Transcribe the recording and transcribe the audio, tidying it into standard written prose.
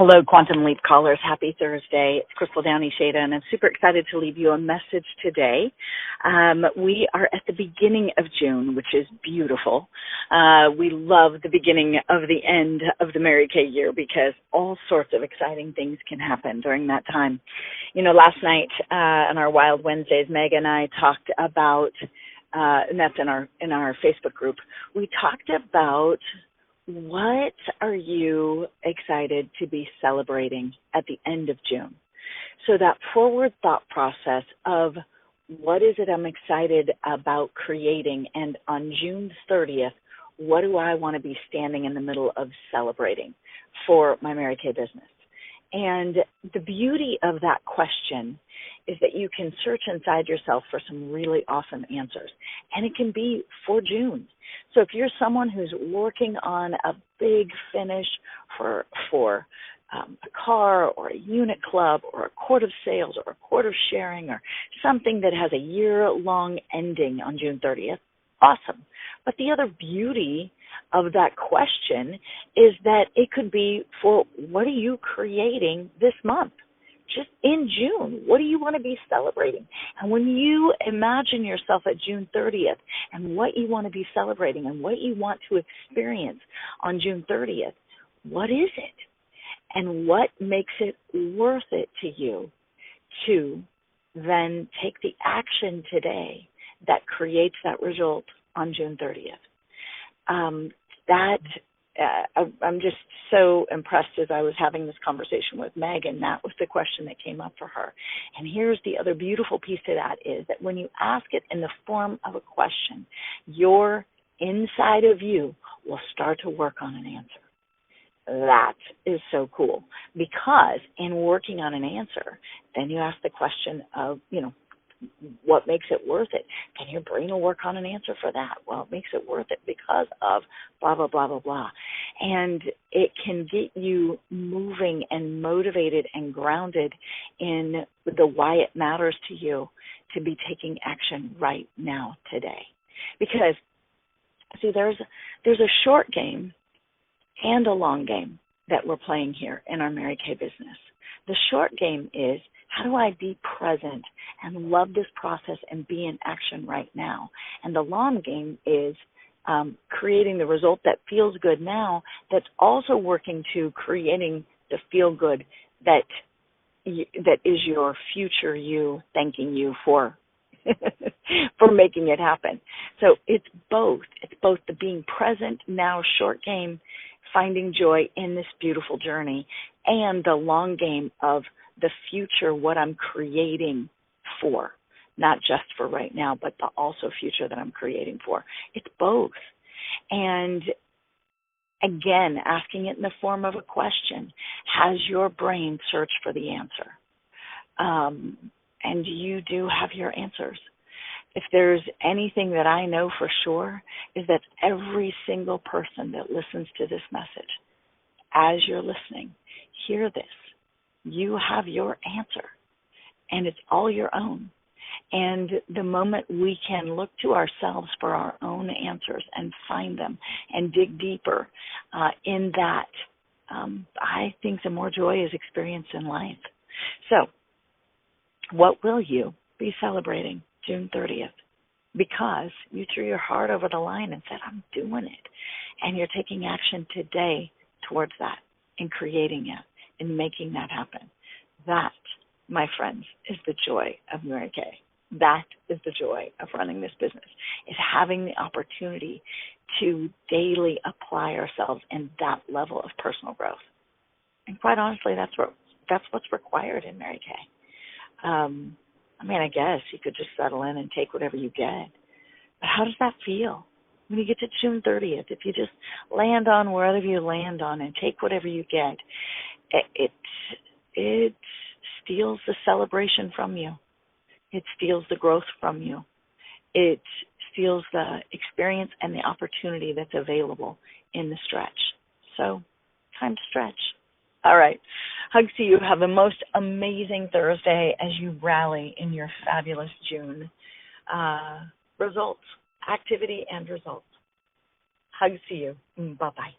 Hello, Quantum Leap callers. Happy Thursday. It's Krystal Downey-Shada, and I'm super excited to leave you a message today. We are at the beginning of June, which is beautiful. We love the beginning of the end of the Mary Kay year because all sorts of exciting things can happen during that time. You know, last night on our Wild Wednesdays, Meg and I talked about, and that's in our Facebook group, we talked about what are you excited to be celebrating at the end of June? So that forward thought process of what is it I'm excited about creating, and on June 30th, what do I want to be standing in the middle of celebrating for my Mary Kay business? And the beauty of that question is that you can search inside yourself for some really awesome answers. And it can be for June. So if you're someone who's working on a big finish for a car or a unit club or a court of sales or a court of sharing or something that has a year-long ending on June 30th, awesome. But the other beauty of that question is that it could be for what are you creating this month? Just in June, what do you want to be celebrating? And when you imagine yourself at June 30th and what you want to be celebrating and what you want to experience on June 30th, what is it? And what makes it worth it to you to then take the action today that creates that result on June 30th? I'm just so impressed as I was having this conversation with Meg, and that was the question that came up for her. And here's the other beautiful piece to that is that when you ask it in the form of a question, your inside of you will start to work on an answer. That is so cool because in working on an answer, then you ask the question of, what makes it worth it? And your brain will work on an answer for that. Well, it makes it worth it because of blah, blah, blah, blah, blah. And it can get you moving and motivated and grounded in the why it matters to you to be taking action right now, today. Because, see, there's a short game and a long game that we're playing here in our Mary Kay business. The short game is, how do I be present and love this process and be in action right now? And the long game is creating the result that feels good now that's also working to creating the feel good that is your future you thanking you for for making it happen. So it's both. It's both the being present now short game, finding joy in this beautiful journey, and the long game of the future, what I'm creating for, not just for right now, but the also future that I'm creating for. It's both. And again, asking it in the form of a question, has your brain searched for the answer? And you do have your answers. If there's anything that I know for sure is that every single person that listens to this message, as you're listening, hear this. You have your answer, and it's all your own. And the moment we can look to ourselves for our own answers and find them and dig deeper in that, I think the more joy is experienced in life. So what will you be celebrating June 30th? Because you threw your heart over the line and said, I'm doing it. And you're taking action today towards that and creating it and making that happen. That, my friends, is the joy of Mary Kay. That is the joy of running this business, is having the opportunity to daily apply ourselves in that level of personal growth. And quite honestly, that's what's required in Mary Kay. I guess you could just settle in and take whatever you get. But how does that feel? When you get to June 30th, if you just land on wherever you land on and take whatever you get, it steals the celebration from you. It steals the growth from you. It steals the experience and the opportunity that's available in the stretch. So, time to stretch. All right. Hugs to you. Have the most amazing Thursday as you rally in your fabulous June results, activity and results. Hugs to you. Bye-bye.